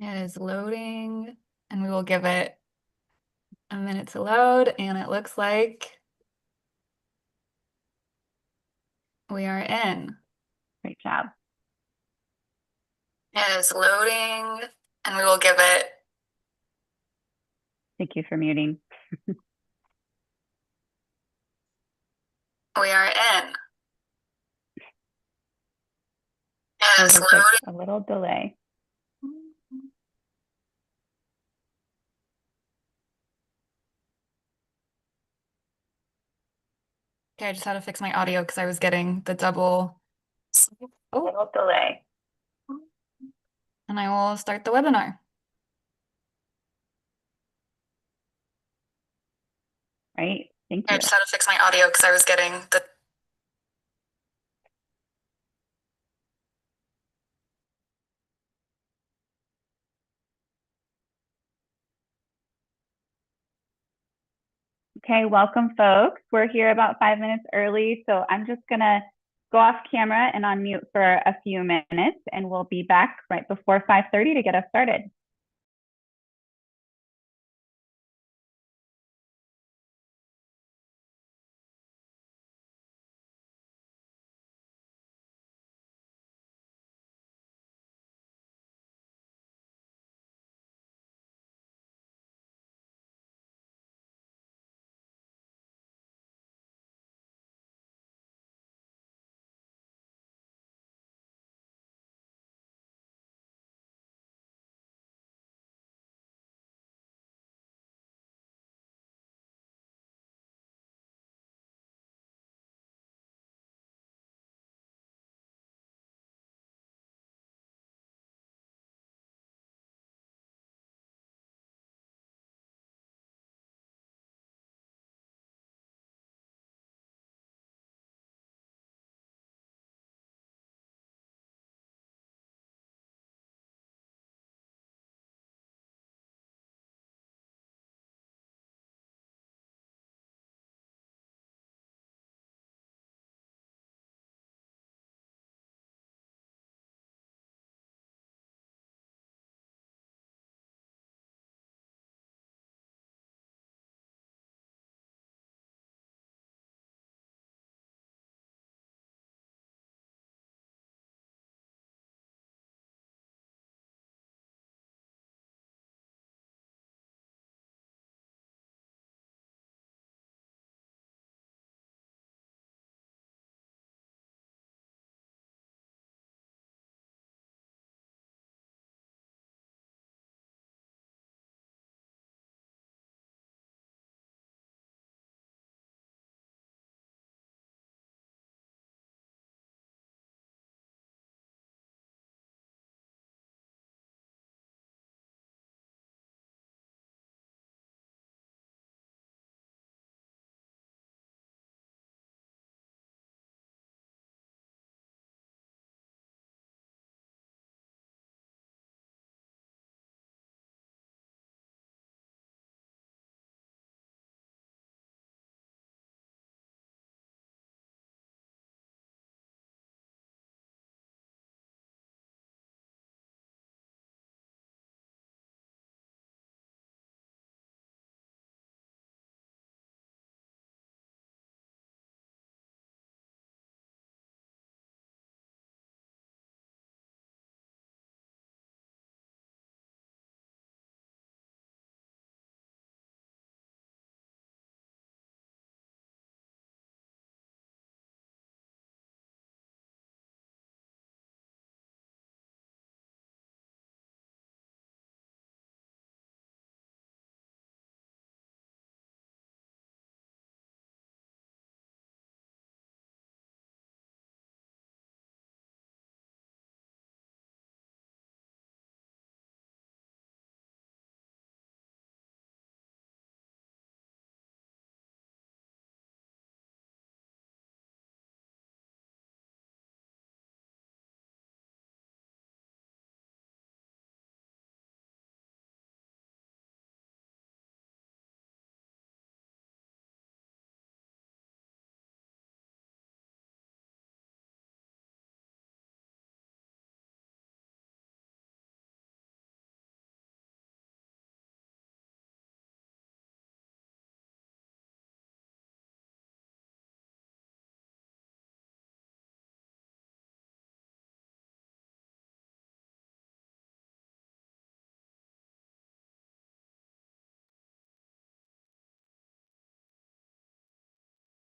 It is loading, and we will give it a minute to load, and it looks like we are in. Great job. It is loading, and we will give it. Thank you for muting. We are in. It So is looks like loading. a little delay. Okay, I just had to fix my audio because I was getting the double. A Oh, little delay. and I will start the webinar. Right? Thank I you. just had to fix my audio because I was getting the Okay, welcome folks. We're here about 5 minutes early, so I'm just gonna go off camera and on mute for a few minutes, and we'll be back right before 5:30 to get us started.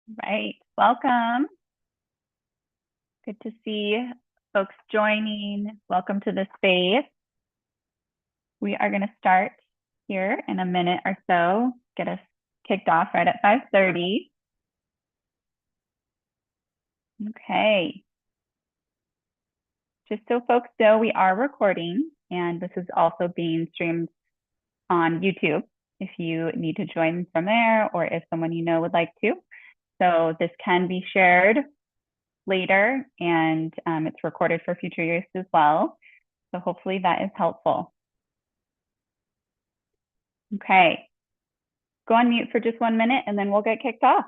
Right. Welcome. Good to see folks joining. Welcome to the space. We are going to start here in a minute or so, get us kicked off right at 5:30. Okay. Just so folks know, we are recording, and this is also being streamed on YouTube if you need to join from there or if someone you know would like to. So this can be shared later, and it's recorded for future use as well. So hopefully that is helpful. Okay, go on mute for just 1 minute and then we'll get kicked off.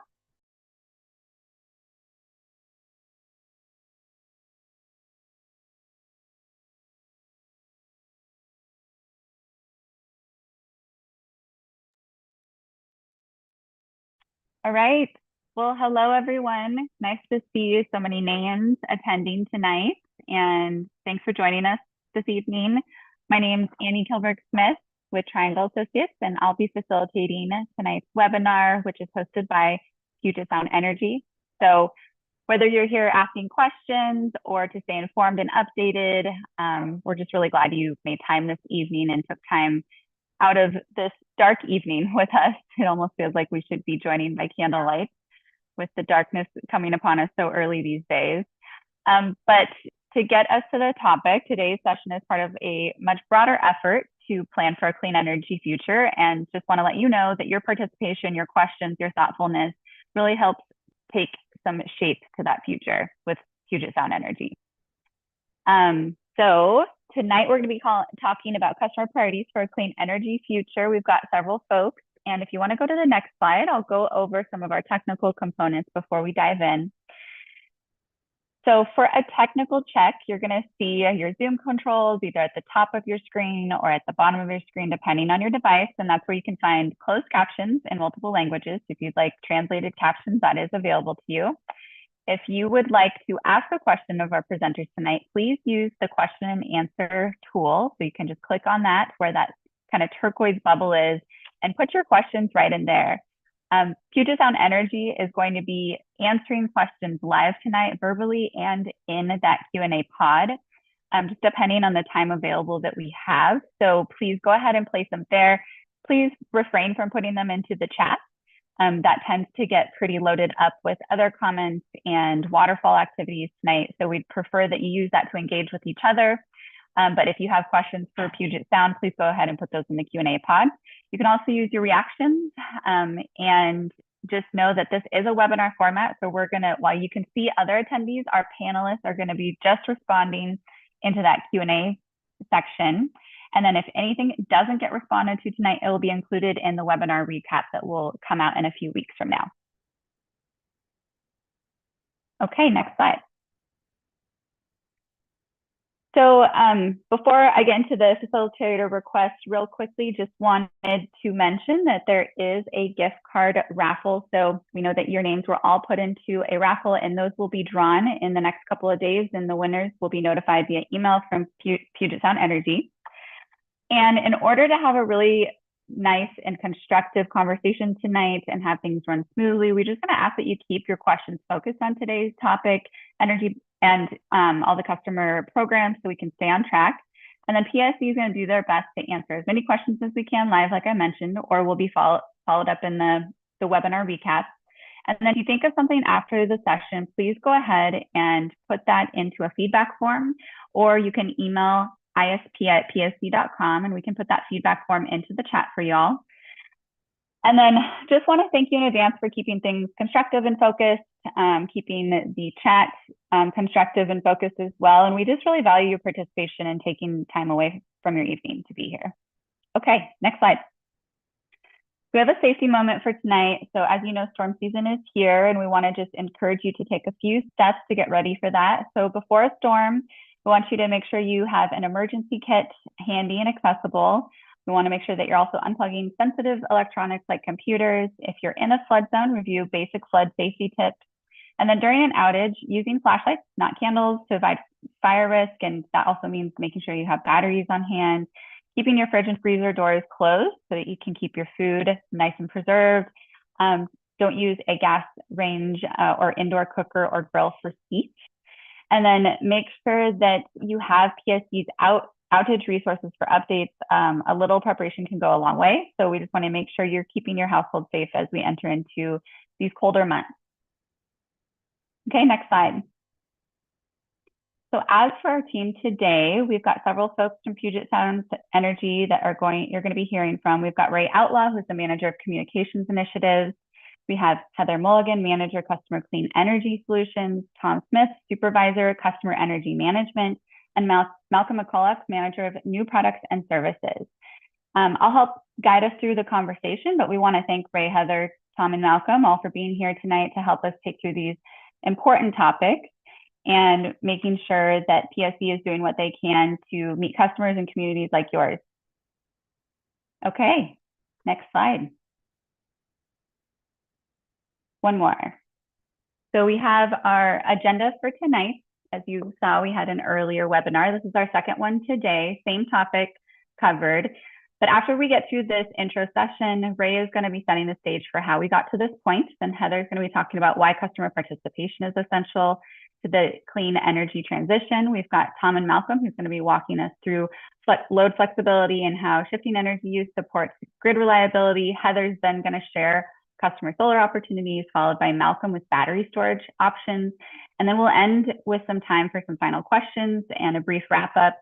All right. Well, hello, everyone. Nice to see so many names attending tonight. And thanks for joining us this evening. My name is Annie Kilberg-Smith with Triangle Associates, and I'll be facilitating tonight's webinar, which is hosted by Puget Sound Energy. So whether you're here asking questions or to stay informed and updated, we're just really glad you made time this evening and took time out of this dark evening with us. It almost feels like we should be joining by candlelight with the darkness coming upon us so early these days. But to get us to the topic, today's session is part of a much broader effort to plan for a clean energy future. And just want to let you know that your participation, your questions, your thoughtfulness really helps take some shape to that future with Puget Sound Energy. So tonight we're going to be talking about customer priorities for a clean energy future. We've got several folks, and if you want to go to the next slide, I'll go over some of our technical components before we dive in. So for a technical check, you're going to see your Zoom controls either at the top of your screen or at the bottom of your screen, depending on your device. And that's where you can find closed captions in multiple languages. If you'd like translated captions, that is available to you. If you would like to ask a question of our presenters tonight, please use the question and answer tool. So you can just click on that where that kind of turquoise bubble is and put your questions right in there. Puget Sound Energy is going to be answering questions live tonight, verbally and in that Q&A pod, just depending on the time available that we have. So please go ahead and place them there. Please refrain from putting them into the chat. That tends to get pretty loaded up with other comments and waterfall activities tonight. So we'd prefer that you use that to engage with each other. But if you have questions for Puget Sound, please go ahead and put those in the Q&A pod. You can also use your reactions and just know that this is a webinar format. So we're gonna, while you can see other attendees, our panelists are gonna be just responding into that Q&A section. And then if anything doesn't get responded to tonight, it will be included in the webinar recap that will come out in a few weeks from now. Okay, next slide. So before I get into the facilitator request real quickly, just wanted to mention that there is a gift card raffle. So we know that your names were all put into a raffle and those will be drawn in the next couple of days and the winners will be notified via email from Puget Sound Energy. And in order to have a really nice and constructive conversation tonight and have things run smoothly, we're just going to ask that you keep your questions focused on today's topic, energy, and all the customer programs so we can stay on track. And then PSE is going to do their best to answer as many questions as we can live, like I mentioned, or will be followed up in the webinar recap. And then if you think of something after the session, please go ahead and put that into a feedback form, or you can email isp@psc.com and we can put that feedback form into the chat for y'all. And then just want to thank you in advance for keeping things constructive and focused, keeping the chat constructive and focused as well. And we just really value your participation and taking time away from your evening to be here. Okay, next slide. We have a safety moment for tonight. So as you know, storm season is here and we want to just encourage you to take a few steps to get ready for that. So before a storm, we want you to make sure you have an emergency kit handy and accessible. We want to make sure that you're also unplugging sensitive electronics like computers. If you're in a flood zone, review basic flood safety tips. And then during an outage, using flashlights, not candles, to avoid fire risk. And that also means making sure you have batteries on hand, keeping your fridge and freezer doors closed so that you can keep your food nice and preserved. don't use a gas range or indoor cooker or grill for heat. And then make sure that you have PSE's outage resources for updates. A little preparation can go a long way. So we just want to make sure you're keeping your household safe as we enter into these colder months. Okay, next slide. So as for our team today, we've got several folks from Puget Sound Energy that you're going to be hearing from. We've got Ray Outlaw, who's the Manager of Communications Initiatives. We have Heather Mulligan, Manager, Customer Clean Energy Solutions, Tom Smith, Supervisor, Customer Energy Management, and Malcolm McCulloch, Manager of New Products and Services. I'll help guide us through the conversation, but we want to thank Ray, Heather, Tom, and Malcolm all for being here tonight to help us take through these important topics and making sure that PSE is doing what they can to meet customers and communities like yours. Okay, next slide. One more. So we have our agenda for tonight. As you saw, we had an earlier webinar. This is our second one today, same topic covered. But after we get through this intro session, Ray is going to be setting the stage for how we got to this point. Then Heather is going to be talking about why customer participation is essential to the clean energy transition. We've got Tom and Malcolm, who's going to be walking us through load flexibility and how shifting energy use supports grid reliability. Heather's then going to share customer solar opportunities, followed by Malcolm with battery storage options. And then we'll end with some time for some final questions and a brief wrap up.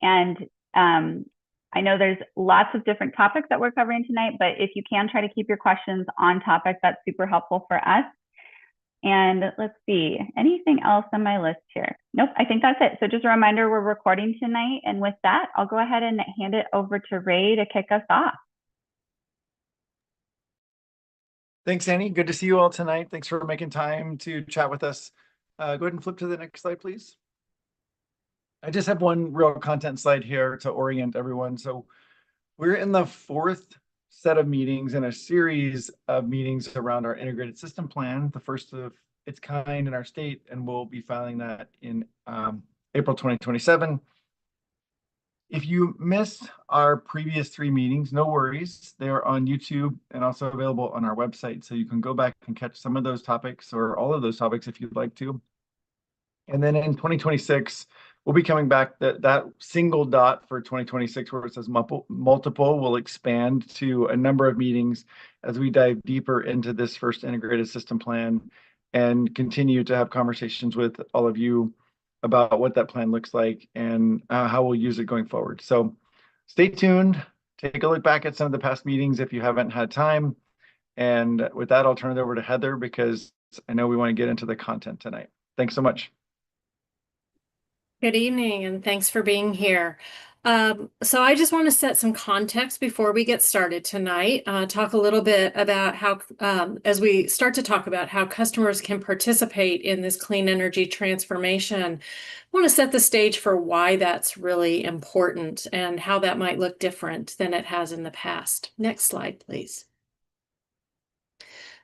And I know there's lots of different topics that we're covering tonight, but if you can try to keep your questions on topic, that's super helpful for us. And let's see, anything else on my list here? Nope, I think that's it. So just a reminder, we're recording tonight. And with that, I'll go ahead and hand it over to Ray to kick us off. Thanks, Annie. Good to see you all tonight. Thanks for making time to chat with us. Go ahead and flip to the next slide, please. I just have one real content slide here to orient everyone. So we're in the fourth set of meetings in a series of meetings around our integrated system plan, the first of its kind in our state, and we'll be filing that in April 2027. If you missed our previous three meetings, no worries. They are on YouTube and also available on our website. So you can go back and catch some of those topics or all of those topics if you'd like to. And then in 2026, we'll be coming back. That single dot for 2026 where it says multiple will expand to a number of meetings as we dive deeper into this first integrated system plan and continue to have conversations with all of you about what that plan looks like and how we'll use it going forward. So stay tuned, take a look back at some of the past meetings if you haven't had time. And with that, I'll turn it over to Heather because I know we want to get into the content tonight. Thanks so much. Good evening, and thanks for being here. So I just want to set some context before we get started tonight, talk a little bit about how, as we start to talk about how customers can participate in this clean energy transformation, I want to set the stage for why that's really important and how that might look different than it has in the past. Next slide, please.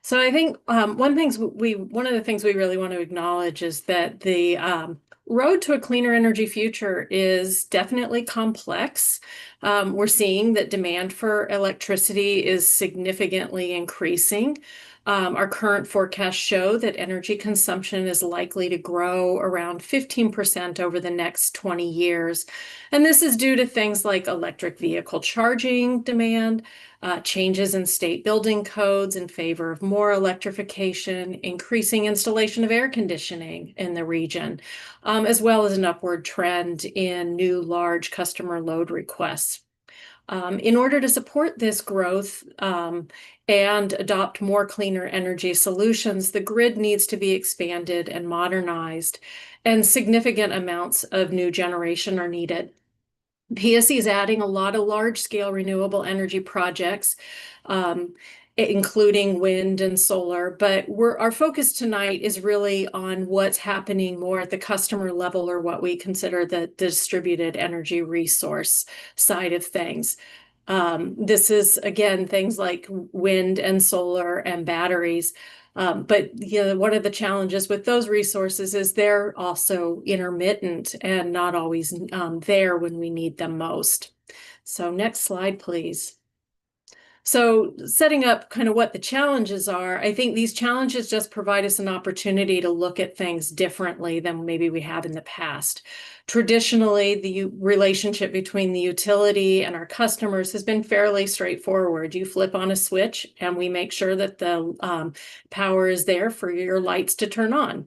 So I think one of the things we really want to acknowledge is that the road to a cleaner energy future is definitely complex. We're seeing that demand for electricity is significantly increasing. Our current forecasts show that energy consumption is likely to grow around 15% over the next 20 years. And this is due to things like electric vehicle charging demand, changes in state building codes in favor of more electrification, increasing installation of air conditioning in the region, as well as an upward trend in new large customer load requests. In order to support this growth and adopt more cleaner energy solutions, the grid needs to be expanded and modernized, and significant amounts of new generation are needed. PSE is adding a lot of large-scale renewable energy projects, including wind and solar, but our focus tonight is really on what's happening more at the customer level, or what we consider the distributed energy resource side of things. This is, again, things like wind and solar and batteries. But one of the challenges with those resources is they're also intermittent and not always there when we need them most. So next slide, please. So setting up kind of what the challenges are, I think these challenges just provide us an opportunity to look at things differently than maybe we have in the past. Traditionally, the relationship between the utility and our customers has been fairly straightforward. You flip on a switch and we make sure that the power is there for your lights to turn on.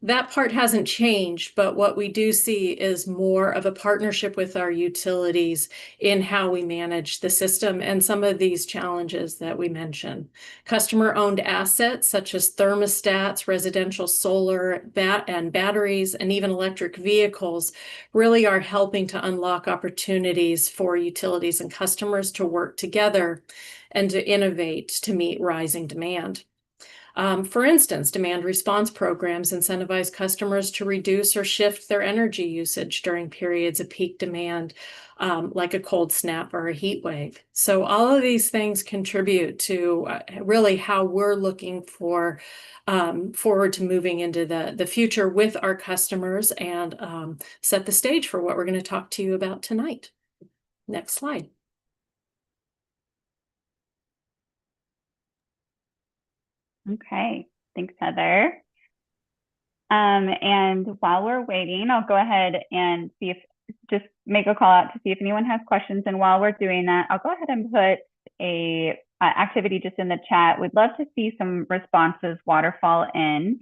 That part hasn't changed, but what we do see is more of a partnership with our utilities in how we manage the system and some of these challenges that we mentioned. Customer-owned assets such as thermostats, residential solar, and batteries, and even electric vehicles really are helping to unlock opportunities for utilities and customers to work together and to innovate to meet rising demand. For instance, demand response programs incentivize customers to reduce or shift their energy usage during periods of peak demand, like a cold snap or a heat wave. So all of these things contribute to really how we're looking for forward to moving into the future with our customers and set the stage for what we're going to talk to you about tonight. Next slide. Okay, thanks, Heather. And while we're waiting, I'll go ahead and see if, just make a call out to see if anyone has questions. And while we're doing that, I'll go ahead and put a activity just in the chat. We'd love to see some responses waterfall in.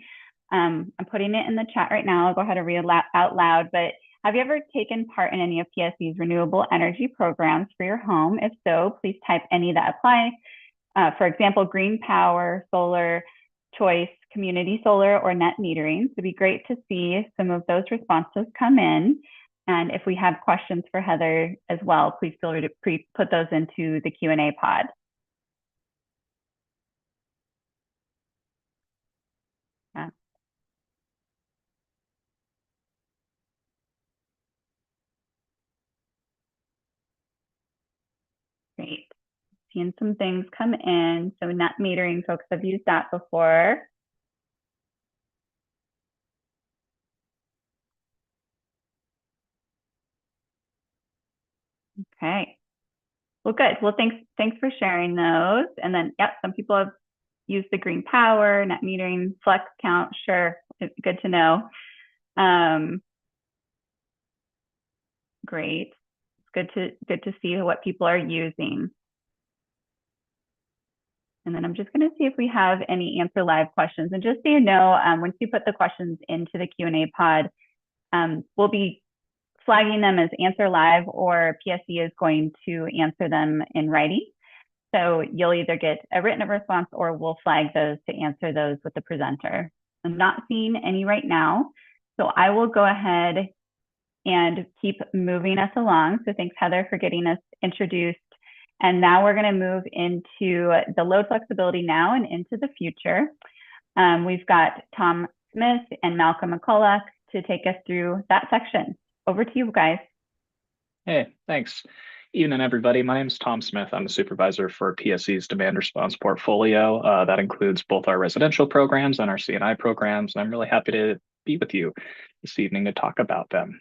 I'm putting it in the chat right now. I'll go ahead and read out loud, but have you ever taken part in any of PSE's renewable energy programs for your home? If so, please type any that apply. For example, green power, solar, choice, community solar, or net metering. So it'd be great to see some of those responses come in. And if we have questions for Heather as well, please feel free to put those into the Q&A pod. Yeah. Great. Seeing some things come in. So net metering, folks have used that before. Okay. Well, good. Well, thanks for sharing those. And then, yep, some people have used the green power, net metering, flex count. Sure, it's good to know. Great. It's good to see what people are using. And then I'm just going to see if we have any answer live questions. And just so you know, once you put the questions into the Q&A pod, we'll be flagging them as answer live, or PSE is going to answer them in writing. So you'll either get a written response or we'll flag those to answer those with the presenter. I'm not seeing any right now, so I will go ahead and keep moving us along. So thanks, Heather, for getting us introduced. And now we're going to move into the load flexibility now and into the future. We've got Tom Smith and Malcolm McCulloch to take us through that section. Over to you guys. Hey, thanks. Evening, everybody. My name is Tom Smith. I'm the supervisor for PSE's demand response portfolio. That includes both our residential programs and our C&I programs. And I'm really happy to be with you this evening to talk about them.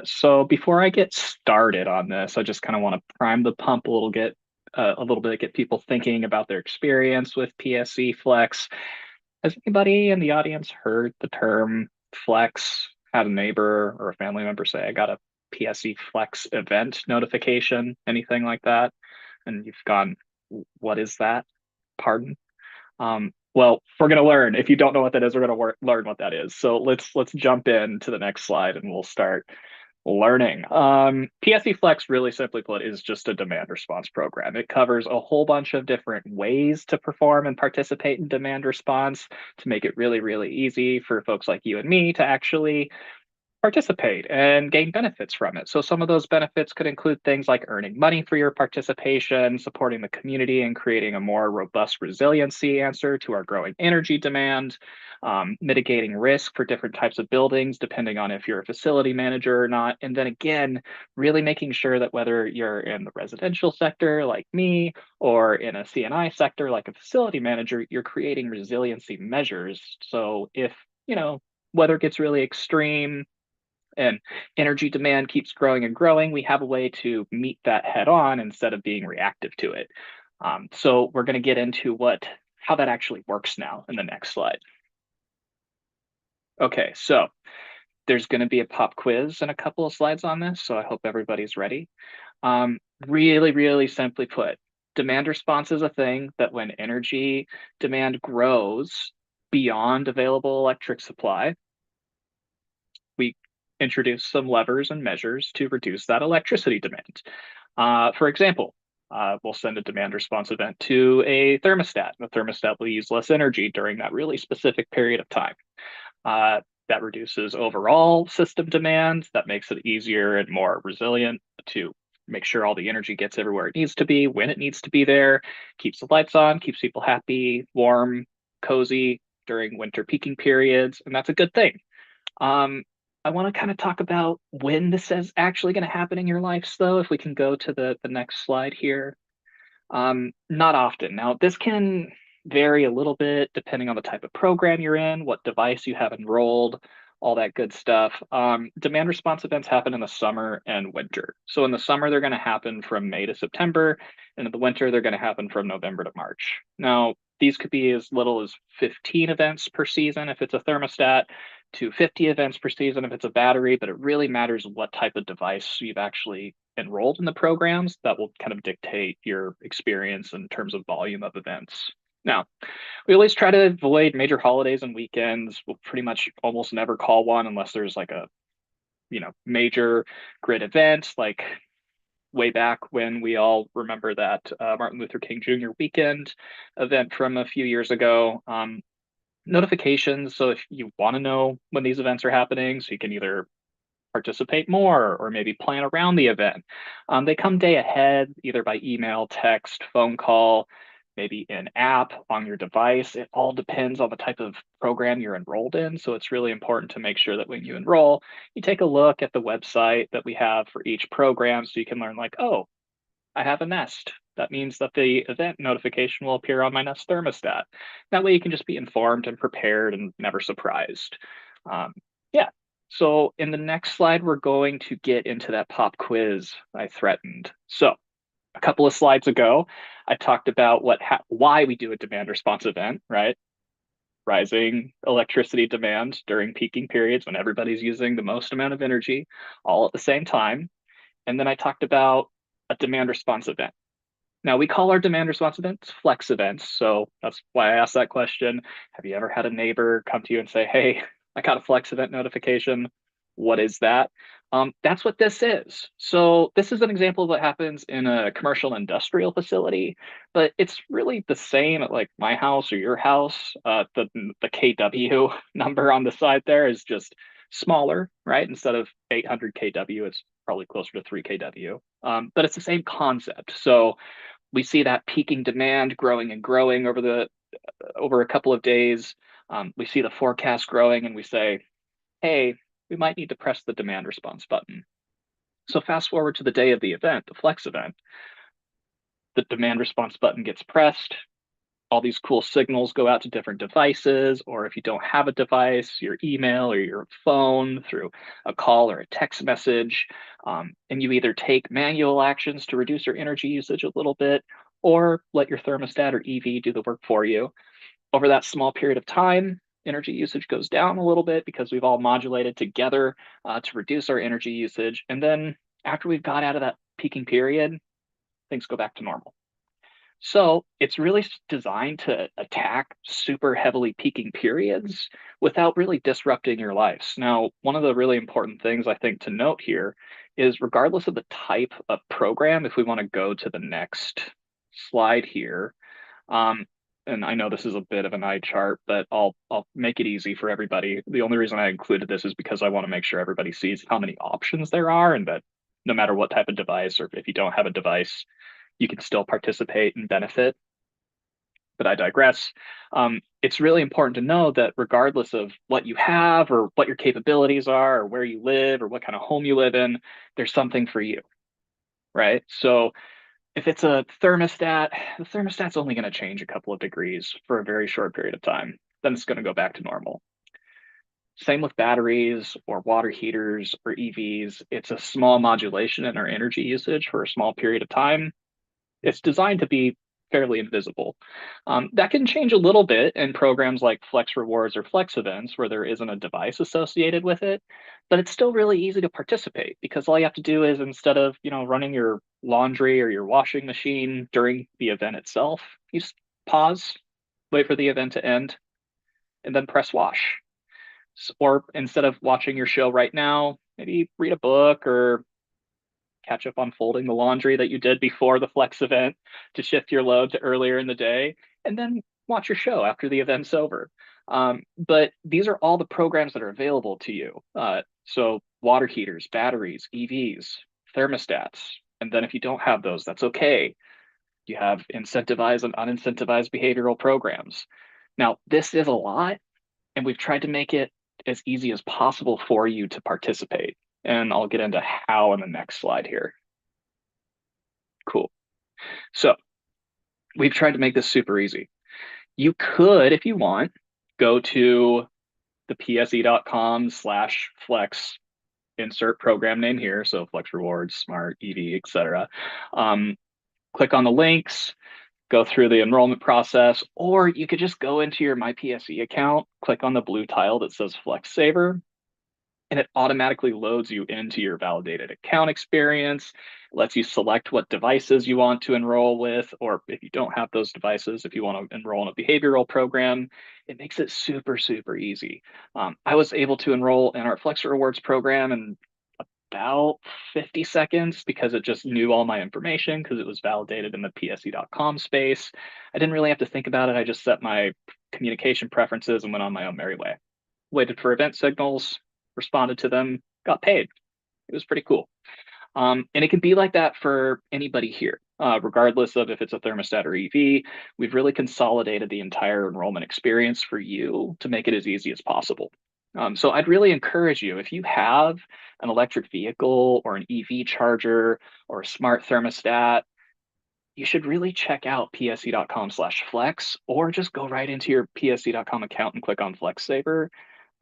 So before I get started on this, I just kind of want to prime the pump a little bit, get people thinking about their experience with PSE Flex. Has anybody in the audience heard the term Flex? Had a neighbor or a family member say, I got a PSE Flex event notification, anything like that? And you've gone, what is that? Pardon? Well, we're going to learn. If you don't know what that is, we're going to learn what that is. So let's jump in to the next slide and we'll start learning. PSE Flex, really simply put, is just a demand response program. It covers a whole bunch of different ways to perform and participate in demand response to make it really, really easy for folks like you and me to actually participate and gain benefits from it. So some of those benefits could include things like earning money for your participation, supporting the community and creating a more robust resiliency answer to our growing energy demand, mitigating risk for different types of buildings, depending on if you're a facility manager or not. And then again, really making sure that whether you're in the residential sector like me, or in a C&I sector like a facility manager, you're creating resiliency measures. So if, weather gets really extreme, and energy demand keeps growing and growing, we have a way to meet that head on instead of being reactive to it. So we're going to get into how that actually works now in the next slide. Okay, so there's going to be a pop quiz and a couple of slides on this, so I hope everybody's ready. Really, really simply put, demand response is a thing that when energy demand grows beyond available electric supply, we introduce some levers and measures to reduce that electricity demand. For example, we'll send a demand response event to a thermostat. The thermostat will use less energy during that really specific period of time. That reduces overall system demand. That makes it easier and more resilient to make sure all the energy gets everywhere it needs to be, when it needs to be there, keeps the lights on, keeps people happy, warm, cozy during winter peaking periods, and that's a good thing. I want to kind of talk about when this is actually going to happen in your life, though, if we can go to the next slide here. Not often. Now, this can vary a little bit depending on the type of program you're in, what device you have enrolled, all that good stuff. Demand response events happen in the summer and winter. So in the summer, they're going to happen from May to September, and in the winter, they're going to happen from November to March. Now, these could be as little as 15 events per season if it's a thermostat, to 50 events per season if it's a battery, but it really matters what type of device you've actually enrolled in the programs. That will kind of dictate your experience in terms of volume of events. Now, we always try to avoid major holidays and weekends. We'll pretty much almost never call one unless there's like a major grid event, like way back when we all remember that Martin Luther King Jr. weekend event from a few years ago. Notifications, so if you want to know when these events are happening, so you can either participate more or maybe plan around the event. They come day ahead, either by email, text, phone call, maybe an app on your device. It all depends on the type of program you're enrolled in. So it's really important to make sure that when you enroll, you take a look at the website that we have for each program so you can learn like, oh, I have a Nest. That means that the event notification will appear on my Nest thermostat. That way you can just be informed and prepared and never surprised. Yeah, so in the next slide, we're going to get into that pop quiz I threatened. So a couple of slides ago, I talked about why we do a demand response event, right? Rising electricity demand during peaking periods when everybody's using the most amount of energy all at the same time. And then I talked about a demand response event. Now, we call our demand response events flex events. So that's why I asked that question. Have you ever had a neighbor come to you and say, hey, I got a flex event notification? What is that? That's what this is. So this is an example of what happens in a commercial industrial facility, but it's really the same at like my house or your house. The KW number on the side there is just smaller, right? Instead of 800 KW, it's probably closer to 3 KW. But it's the same concept. So we see that peaking demand growing and growing over a couple of days. We see the forecast growing and we say, hey, we might need to press the demand response button. So fast forward to the day of the event, the flex event, the demand response button gets pressed. All these cool signals go out to different devices, or if you don't have a device, your email or your phone through a call or a text message. And you either take manual actions to reduce your energy usage a little bit, or let your thermostat or EV do the work for you. Over that small period of time, energy usage goes down a little bit because we've all modulated together to reduce our energy usage. And then after we've got out of that peaking period, things go back to normal. So it's really designed to attack super heavily peaking periods without really disrupting your lives. Now, one of the really important things I think to note here is regardless of the type of program, if we want to go to the next slide here, and I know this is a bit of an eye chart, but I'll make it easy for everybody. The only reason I included this is because I want to make sure everybody sees how many options there are and that no matter what type of device, or if you don't have a device, you can still participate and benefit. But I digress. It's really important to know that regardless of what you have or what your capabilities are or where you live or what kind of home you live in, there's something for you, right? So if it's a thermostat, the thermostat's only going to change a couple of degrees for a very short period of time. Then it's going to go back to normal. Same with batteries or water heaters or EVs. It's a small modulation in our energy usage for a small period of time. It's designed to be fairly invisible. That can change a little bit in programs like Flex Rewards or Flex Events, where there isn't a device associated with it, but it's still really easy to participate because all you have to do is, instead of running your laundry or your washing machine during the event itself, you just pause, wait for the event to end, and then press wash. Or instead of watching your show right now, maybe read a book or catch up on folding the laundry that you did before the Flex event to shift your load to earlier in the day, and then watch your show after the event's over. But these are all the programs that are available to you. So water heaters, batteries, EVs, thermostats. And then if you don't have those, that's okay. You have incentivized and unincentivized behavioral programs. Now, this is a lot, and we've tried to make it as easy as possible for you to participate. And I'll get into how in the next slide here. Cool. So we've tried to make this super easy. You could, if you want, go to the pse.com/flex, insert program name here. So Flex Rewards, Smart, EV, etc. Click on the links, go through the enrollment process, or you could just go into your My PSE account, click on the blue tile that says Flex Saver, and it automatically loads you into your validated account experience, lets you select what devices you want to enroll with, or if you don't have those devices, if you want to enroll in a behavioral program, it makes it super, super easy. I was able to enroll in our Flex Rewards program in about 50 seconds because it just knew all my information because it was validated in the PSE.com space. I didn't really have to think about it. I just set my communication preferences and went on my own merry way. Waited for event signals, responded to them, got paid. It was pretty cool. And it can be like that for anybody here, regardless of if it's a thermostat or EV. We've really consolidated the entire enrollment experience for you to make it as easy as possible. So I'd really encourage you, if you have an electric vehicle or an EV charger or a smart thermostat, you should really check out pse.com/flex, or just go right into your pse.com account and click on Flex Saver.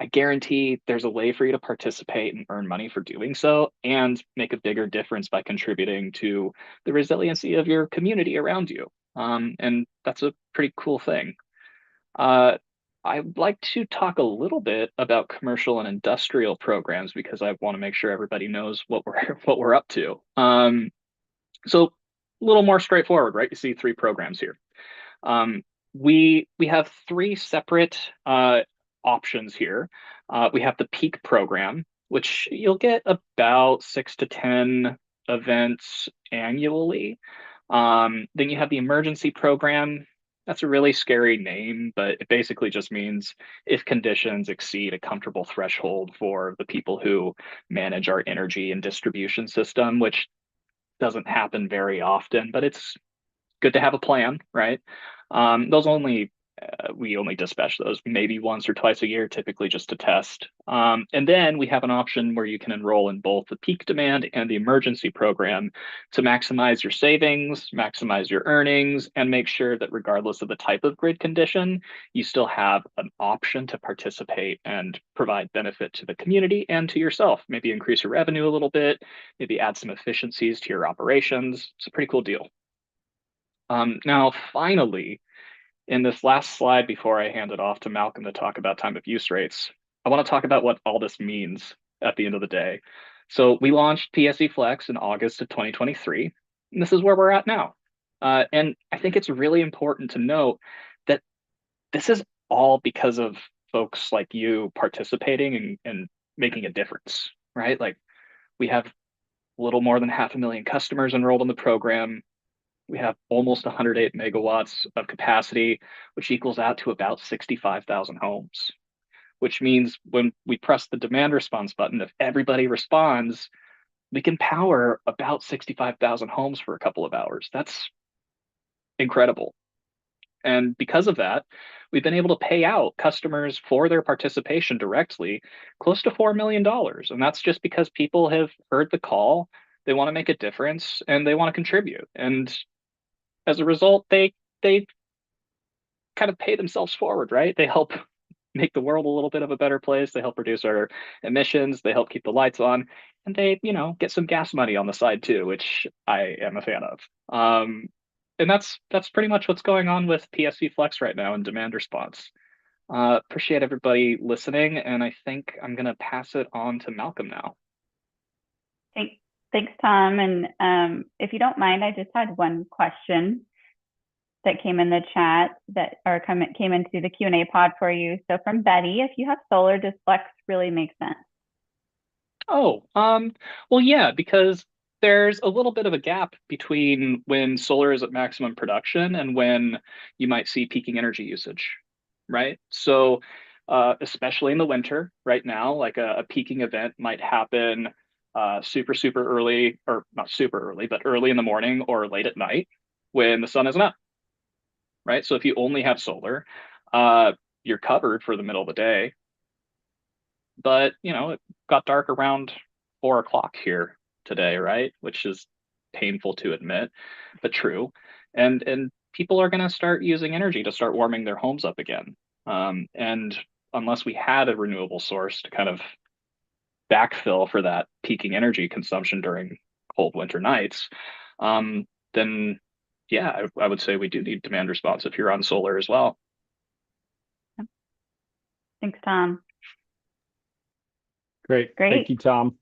I guarantee there's a way for you to participate and earn money for doing so and make a bigger difference by contributing to the resiliency of your community around you. And that's a pretty cool thing. I'd like to talk a little bit about commercial and industrial programs because I want to make sure everybody knows what we're up to. So a little more straightforward, right? You see 3 programs here. We have 3 separate options here. We have the Peak program, which you'll get about 6 to 10 events annually. Then you have the Emergency program. That's a really scary name, but it basically just means if conditions exceed a comfortable threshold for the people who manage our energy and distribution system, which doesn't happen very often, but it's good to have a plan, right? We only dispatch those maybe once or twice a year, typically just to test. And then we have an option where you can enroll in both the peak demand and the emergency program to maximize your savings, maximize your earnings, and make sure that regardless of the type of grid condition, you still have an option to participate and provide benefit to the community and to yourself. Maybe increase your revenue a little bit, maybe add some efficiencies to your operations. It's a pretty cool deal. Now, finally, in this last slide before I hand it off to Malcolm to talk about time of use rates, I want to talk about what all this means at the end of the day. So we launched PSE Flex in August of 2023, and this is where we're at now. And I think it's really important to note that this is all because of folks like you participating and making a difference, right? Like, we have a little more than 500,000 customers enrolled in the program. We have almost 108 megawatts of capacity, which equals out to about 65,000 homes, which means when we press the demand response button, if everybody responds, we can power about 65,000 homes for a couple of hours. That's incredible. And because of that, we've been able to pay out customers for their participation directly close to $4 million. And that's just because people have heard the call, they want to make a difference, and they want to contribute. And as a result, they kind of pay themselves forward, right? They help make the world a little bit of a better place. They help reduce our emissions. They help keep the lights on, and they, get some gas money on the side too, which I am a fan of. and that's pretty much what's going on with PSE Flex right now in demand response. Appreciate everybody listening, and I think I'm gonna pass it on to Malcolm now. Thanks, thanks, Tom. And if you don't mind, I just had one question that came in the chat came into the Q&A pod for you. So from Betty, if you have solar, does Flex really make sense? Oh, well, yeah, because there's a little bit of a gap between when solar is at maximum production and when you might see peaking energy usage, right? So, especially in the winter, right now, like a peaking event might happen super, super early, or not super early, but early in the morning or late at night when the sun isn't up, right? So if you only have solar, you're covered for the middle of the day. But it got dark around 4 o'clock here today, right? Which is painful to admit, but true. And people are going to start using energy to start warming their homes up again. And unless we had a renewable source to kind of backfill for that peaking energy consumption during cold winter nights, then yeah, I would say we do need demand response if you're on solar as well. Thanks, Tom. Great. Great. Thank you, Tom.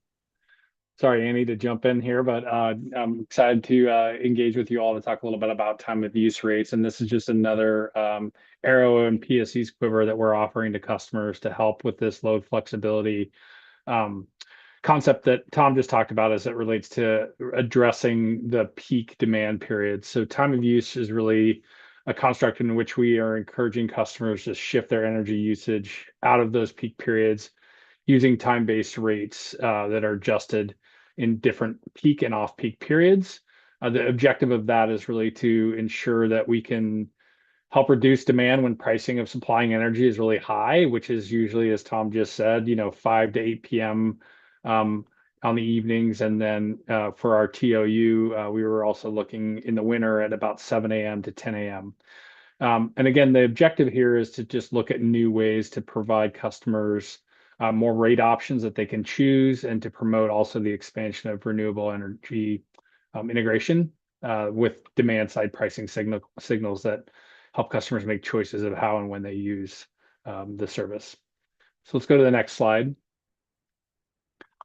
Sorry, Annie, to jump in here, but I'm excited to engage with you all to talk a little bit about time of use rates. And this is just another arrow in PSE's quiver that we're offering to customers to help with this load flexibility concept that Tom just talked about as it relates to addressing the peak demand periods. So time of use is really a construct in which we are encouraging customers to shift their energy usage out of those peak periods using time-based rates that are adjusted in different peak and off-peak periods. The objective of that is really to ensure that we can help reduce demand when pricing of supplying energy is really high, which is usually, as Tom just said, 5 to 8 p.m. On the evenings. And then for our TOU, we were also looking in the winter at about 7 a.m. to 10 a.m. And again, the objective here is to just look at new ways to provide customers more rate options that they can choose, and to promote also the expansion of renewable energy integration with demand side pricing signals that help customers make choices of how and when they use the service. So let's go to the next slide.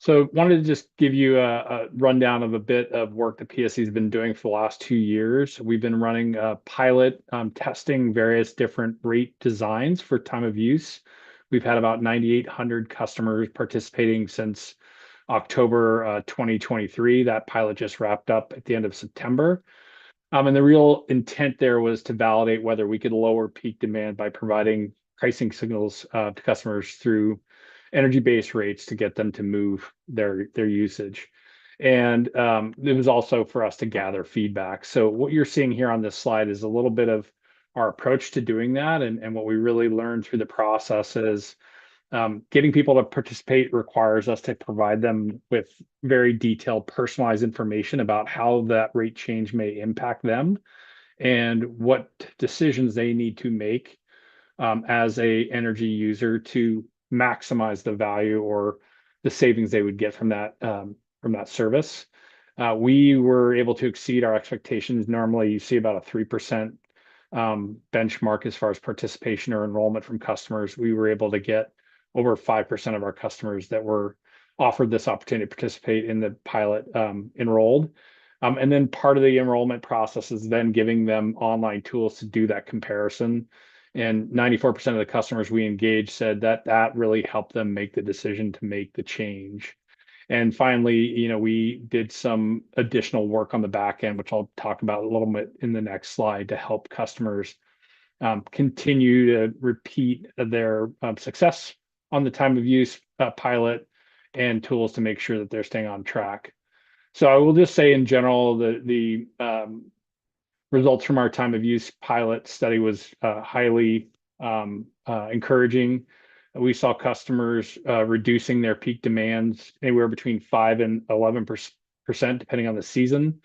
So wanted to just give you a rundown of a bit of work that PSE has been doing for the last 2 years. We've been running a pilot testing various different rate designs for time of use. We've had about 9,800 customers participating since October 2023. That pilot just wrapped up at the end of September. And the real intent there was to validate whether we could lower peak demand by providing pricing signals to customers through energy-based rates to get them to move their usage. And it was also for us to gather feedback. So what you're seeing here on this slide is a little bit of our approach to doing that. And what we really learned through the process is getting people to participate requires us to provide them with very detailed, personalized information about how that rate change may impact them and what decisions they need to make as a energy user to maximize the value or the savings they would get from that service. We were able to exceed our expectations. Normally, you see about a 3% benchmark as far as participation or enrollment from customers. We were able to get over 5% of our customers that were offered this opportunity to participate in the pilot enrolled. And then part of the enrollment process is then giving them online tools to do that comparison. And 94% of the customers we engaged said that that really helped them make the decision to make the change. And finally, we did some additional work on the back end, which I'll talk about a little bit in the next slide, to help customers continue to repeat their success on the time of use pilot, and tools to make sure that they're staying on track. So I will just say in general, the results from our time of use pilot study was highly encouraging. We saw customers reducing their peak demands anywhere between 5 and 11%, depending on the season.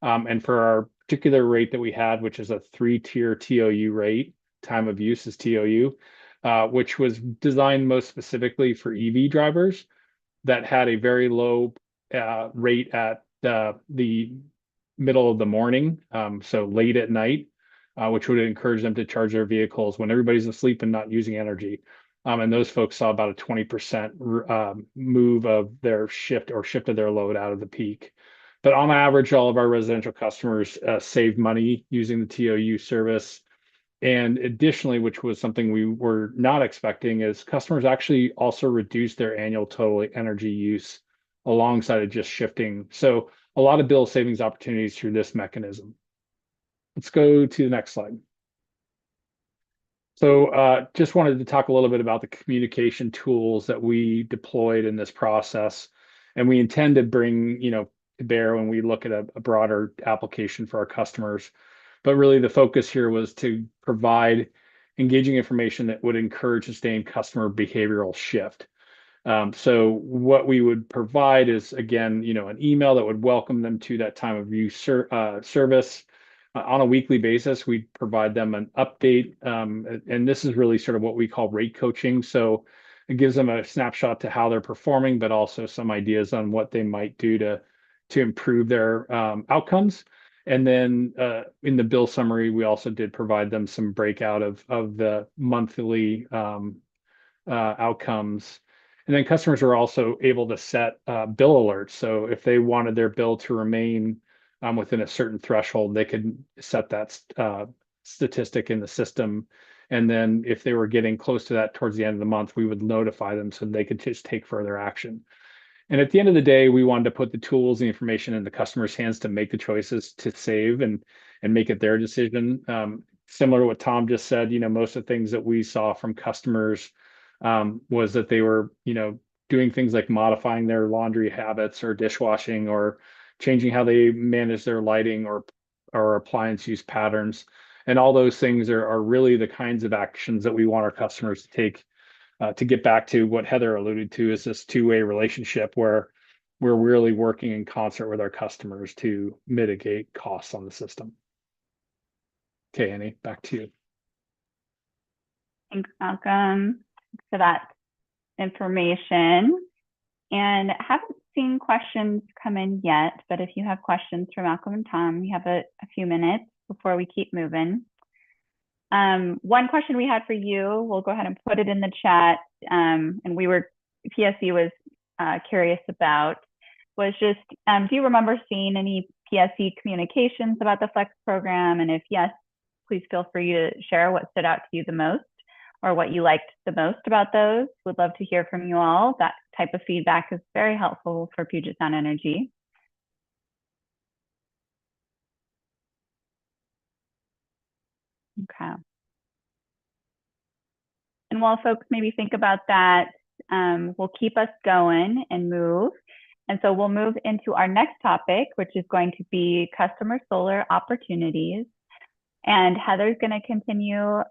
And for our particular rate that we had, which is a 3-tier TOU rate, time of use is TOU, which was designed most specifically for EV drivers, that had a very low rate at the middle of the morning, so late at night, which would encourage them to charge their vehicles when everybody's asleep and not using energy. And those folks saw about a 20% move of their shift of their load out of the peak. But on average, all of our residential customers save money using the TOU service. And additionally, which was something we were not expecting, is customers actually also reduce their annual total energy use alongside of just shifting. So a lot of bill savings opportunities through this mechanism. Let's go to the next slide. So just wanted to talk a little bit about the communication tools that we deployed in this process. And we intend to bring, to bear when we look at a broader application for our customers. But really the focus here was to provide engaging information that would encourage sustained customer behavioral shift. So what we would provide is, again, an email that would welcome them to that time of use service. On a weekly basis, we provide them an update. And this is really sort of what we call rate coaching. So it gives them a snapshot to how they're performing, but also some ideas on what they might do to improve their outcomes. And then in the bill summary, we also did provide them some breakout of the monthly outcomes. And then customers are also able to set bill alerts. So if they wanted their bill to remain within a certain threshold, they could set that statistic in the system. And then if they were getting close to that towards the end of the month, we would notify them so they could just take further action. And at the end of the day, we wanted to put the tools, the information in the customer's hands to make the choices to save and make it their decision. Similar to what Tom just said, most of the things that we saw from customers was that they were, doing things like modifying their laundry habits or dishwashing or changing how they manage their lighting or appliance use patterns. And all those things are really the kinds of actions that we want our customers to take to get back to what Heather alluded to, is this two-way relationship where we're really working in concert with our customers to mitigate costs on the system. Okay, Annie, back to you. Thanks, Malcolm, for that information. And I haven't seen questions come in yet, but if you have questions for Malcolm and Tom, we have a few minutes before we keep moving. One question we had for you, we'll go ahead and put it in the chat, and PSE was curious about, was just, do you remember seeing any PSE communications about the Flex program? And if yes, please feel free to share what stood out to you the most or what you liked the most about those. Would love to hear from you all. That type of feedback is very helpful for Puget Sound Energy. Okay. And while folks maybe think about that, we'll keep us going and move. And so we'll move into our next topic, which is going to be customer solar opportunities. And Heather's going to continue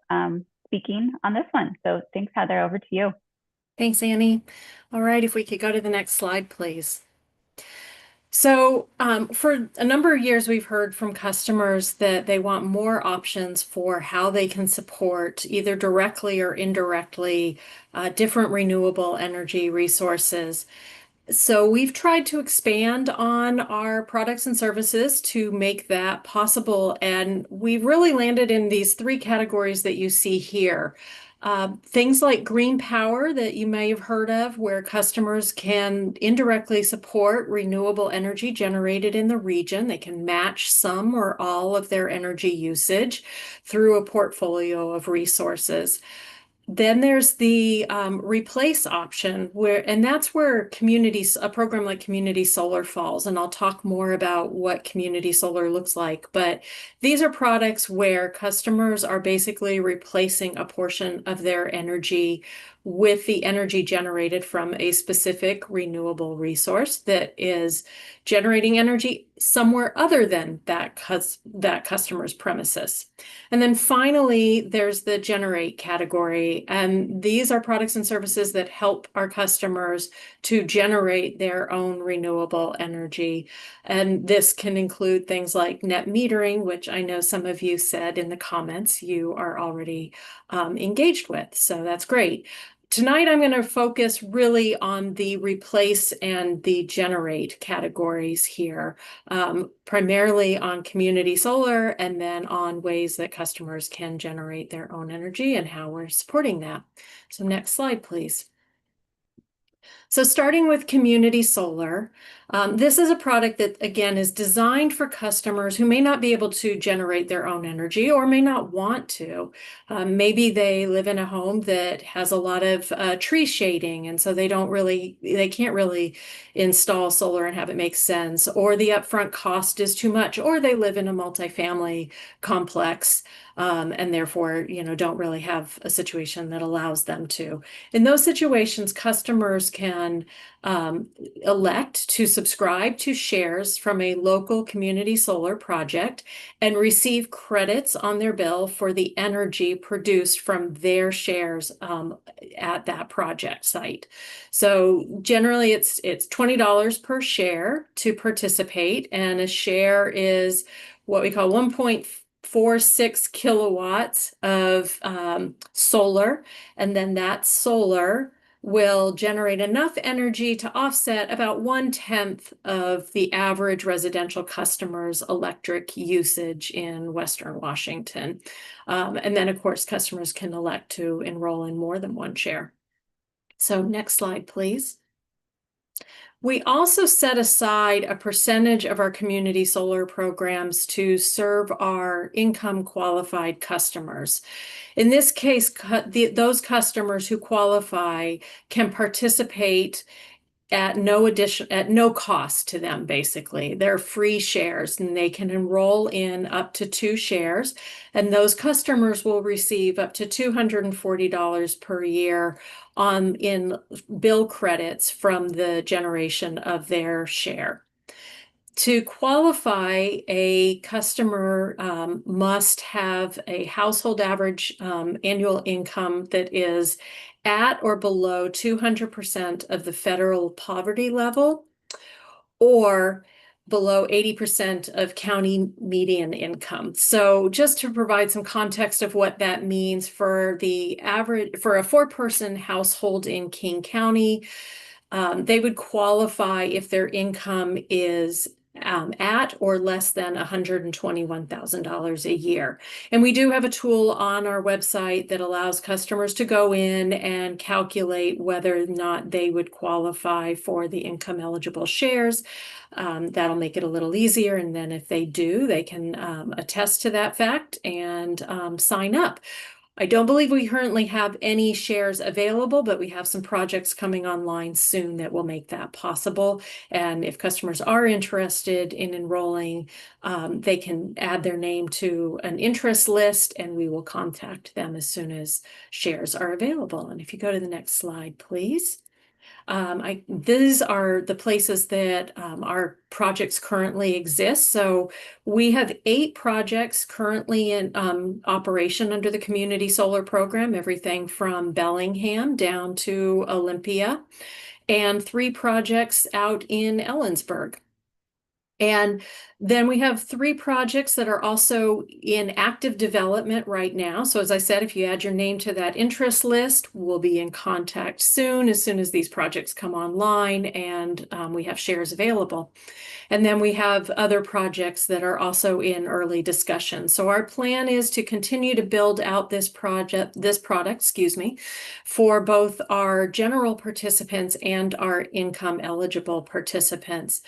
speaking on this one. So thanks, Heather. Over to you. Thanks, Annie. All right, if we could go to the next slide, please. So for a number of years, we've heard from customers that they want more options for how they can support either directly or indirectly different renewable energy resources. So we've tried to expand on our products and services to make that possible. And we've really landed in these three categories that you see here. Things like green power that you may have heard of, where customers can indirectly support renewable energy generated in the region. They can match some or all of their energy usage through a portfolio of resources. Then there's the replace option, and that's where a program like Community Solar falls. And I'll talk more about what Community Solar looks like. But these are products where customers are basically replacing a portion of their energy with the energy generated from a specific renewable resource that is generating energy somewhere other than that customer's premises. And then finally, there's the generate category. And these are products and services that help our customers to generate their own renewable energy. And this can include things like net metering, which I know some of you said in the comments you are already engaged with. So that's great. Tonight, I'm going to focus really on the replace and the generate categories here, primarily on community solar and then on ways that customers can generate their own energy and how we're supporting that. So next slide, please. So starting with community solar, this is a product that, again, is designed for customers who may not be able to generate their own energy or may not want to. Maybe they live in a home that has a lot of tree shading, and so they can't really install solar and have it make sense, or the upfront cost is too much, or they live in a multifamily complex, and therefore, don't really have a situation that allows them to. In those situations, customers can elect to subscribe to shares from a local community solar project and receive credits on their bill for the energy produced from their shares at that project site. So generally it's $20 per share to participate, and a share is what we call 1.46 kilowatts of solar, and then that solar will generate enough energy to offset about 1/10 of the average residential customer's electric usage in Western Washington. And then, of course, customers can elect to enroll in more than one share. So next slide, please. We also set aside a percentage of our community solar programs to serve our income qualified customers. In this case, those customers who qualify can participate at no cost to them, basically. They're free shares, and they can enroll in up to 2 shares, and those customers will receive up to $240 per year in bill credits from the generation of their share. To qualify, a customer must have a household average annual income that is at or below 200% of the federal poverty level, or below 80% of county median income. So just to provide some context of what that means for a 4-person household in King County, they would qualify if their income is at or less than $121,000 a year. And we do have a tool on our website that allows customers to go in and calculate whether or not they would qualify for the income eligible shares. That'll make it a little easier. And then if they do, they can attest to that fact and sign up. I don't believe we currently have any shares available, but we have some projects coming online soon that will make that possible. And if customers are interested in enrolling, they can add their name to an interest list, and we will contact them as soon as shares are available. And if you go to the next slide, please. These are the places that our projects currently exist. So we have 8 projects currently in operation under the Community Solar Program, everything from Bellingham down to Olympia, and 3 projects out in Ellensburg. And then we have 3 projects that are also in active development right now. So as I said, if you add your name to that interest list, we'll be in contact soon as these projects come online and we have shares available. And then we have other projects that are also in early discussion. So our plan is to continue to build out this product, for both our general participants and our income eligible participants.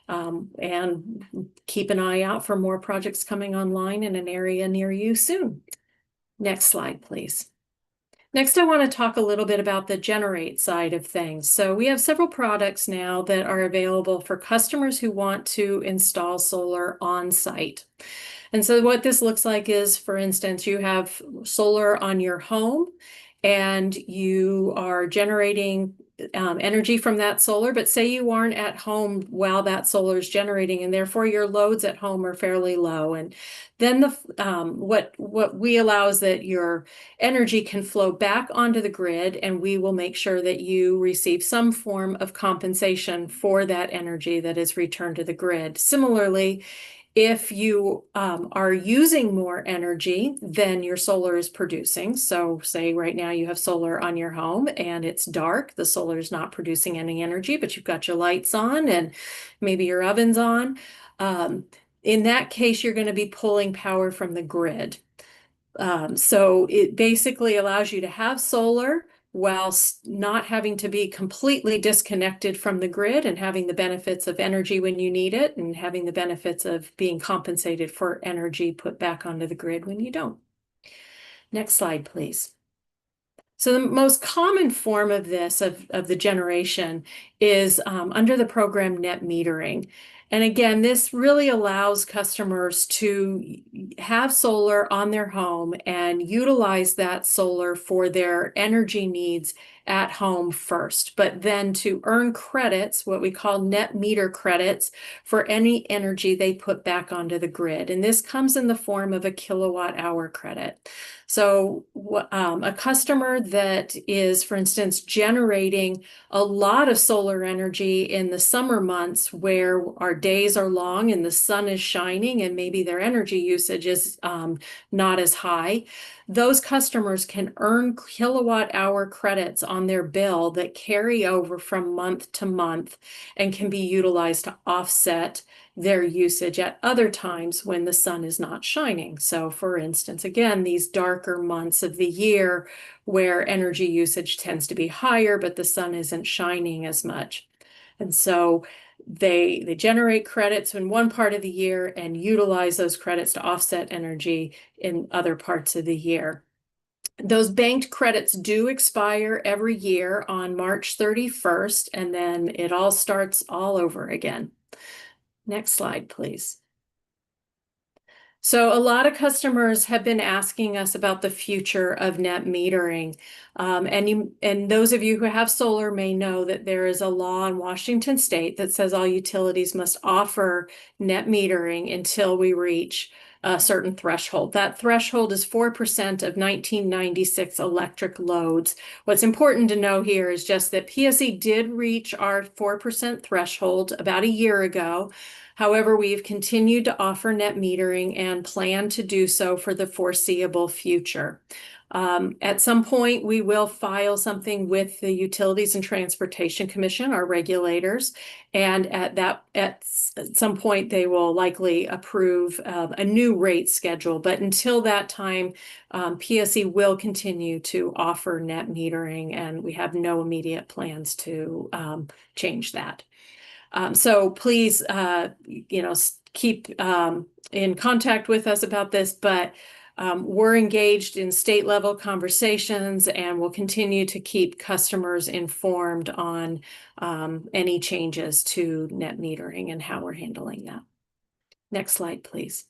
And keep an eye out for more projects coming online in an area near you soon. Next slide, please. Next, I want to talk a little bit about the generate side of things. So we have several products now that are available for customers who want to install solar on site. And so what this looks like is, for instance, you have solar on your home and you are generating energy from that solar, but say you aren't at home while that solar is generating, and therefore your loads at home are fairly low. And then what we allow is that your energy can flow back onto the grid, and we will make sure that you receive some form of compensation for that energy that is returned to the grid. Similarly, If you are using more energy than your solar is producing, so say right now you have solar on your home and it's dark, the solar is not producing any energy, but you've got your lights on and maybe your oven's on. In that case, you're going to be pulling power from the grid. So it basically allows you to have solar whilst not having to be completely disconnected from the grid and having the benefits of energy when you need it and having the benefits of being compensated for energy put back onto the grid when you don't. Next slide, please. So the most common form of this, of the generation, is under the program net metering. And again, this really allows customers to have solar on their home and utilize that solar for their energy needs at home first, but then to earn credits, what we call net meter credits, for any energy they put back onto the grid. And this comes in the form of a kilowatt hour credit. So a customer that is, for instance, generating a lot of solar energy in the summer months where our days are long and the sun is shining and maybe their energy usage is not as high, those customers can earn kilowatt hour credits on their bill that carry over from month to month and can be utilized to offset their usage at other times when the sun is not shining. So for instance, again, these darker months of the year where energy usage tends to be higher, but the sun isn't shining as much. And so they generate credits in one part of the year and utilize those credits to offset energy in other parts of the year. Those banked credits do expire every year on March 31st, and then it all starts all over again. Next slide, please. So a lot of customers have been asking us about the future of net metering. And those of you who have solar may know that there is a law in Washington state that says all utilities must offer net metering until we reach a certain threshold. That threshold is 4% of 1996 electric loads. What's important to know here is just that PSE did reach our 4% threshold about a year ago. However, we've continued to offer net metering and plan to do so for the foreseeable future. At some point, we will file something with the Utilities and Transportation Commission, our regulators, and at some point they will likely approve a new rate schedule. But until that time, PSE will continue to offer net metering, and we have no immediate plans to change that. So please, keep in contact with us about this, but we're engaged in state level conversations and we'll continue to keep customers informed on any changes to net metering and how we're handling that. Next slide, please.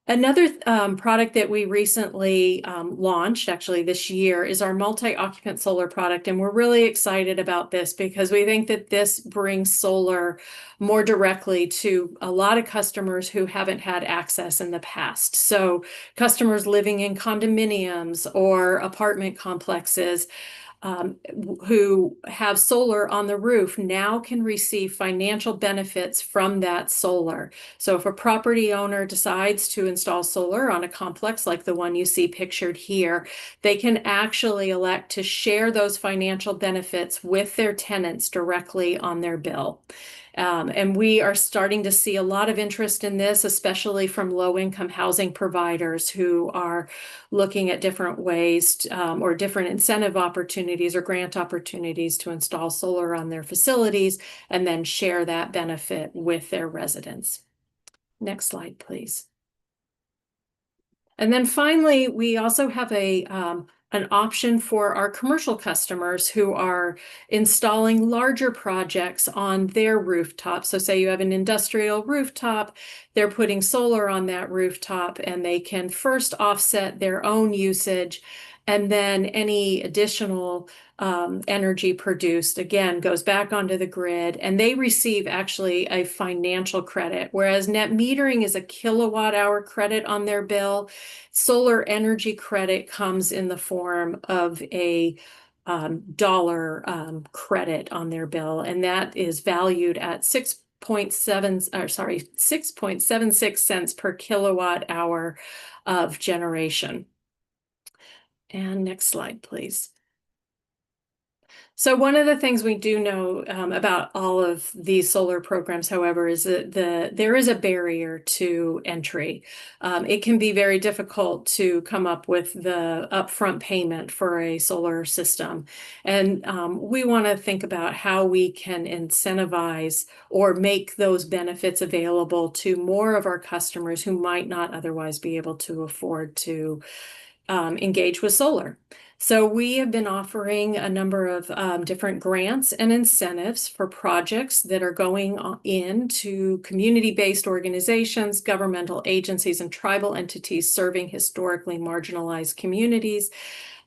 Another product that we recently launched, actually this year, is our multi-occupant solar product. And we're really excited about this because we think that this brings solar more directly to a lot of customers who haven't had access in the past. So customers living in condominiums or apartment complexes who have solar on the roof now can receive financial benefits from that solar. So if a property owner decides to install solar on a complex like the one you see pictured here, they can actually elect to share those financial benefits with their tenants directly on their bill. And we are starting to see a lot of interest in this, especially from low-income housing providers who are looking at different ways or different incentive opportunities or grant opportunities to install solar on their facilities and then share that benefit with their residents. Next slide, please. And then finally, we also have an option for our commercial customers who are installing larger projects on their rooftop. So say you have an industrial rooftop, they're putting solar on that rooftop and they can first offset their own usage, and then any additional energy produced, again, goes back onto the grid, and they receive actually a financial credit. Whereas net metering is a kilowatt hour credit on their bill, solar energy credit comes in the form of a dollar credit on their bill, and that is valued at 6.76 cents per kilowatt hour of generation. And next slide, please. So one of the things we do know about all of these solar programs, however, is that there is a barrier to entry. It can be very difficult to come up with the upfront payment for a solar system. And we want to think about how we can incentivize or make those benefits available to more of our customers who might not otherwise be able to afford to engage with solar. So we have been offering a number of different grants and incentives for projects that are going into community-based organizations, governmental agencies, and tribal entities serving historically marginalized communities,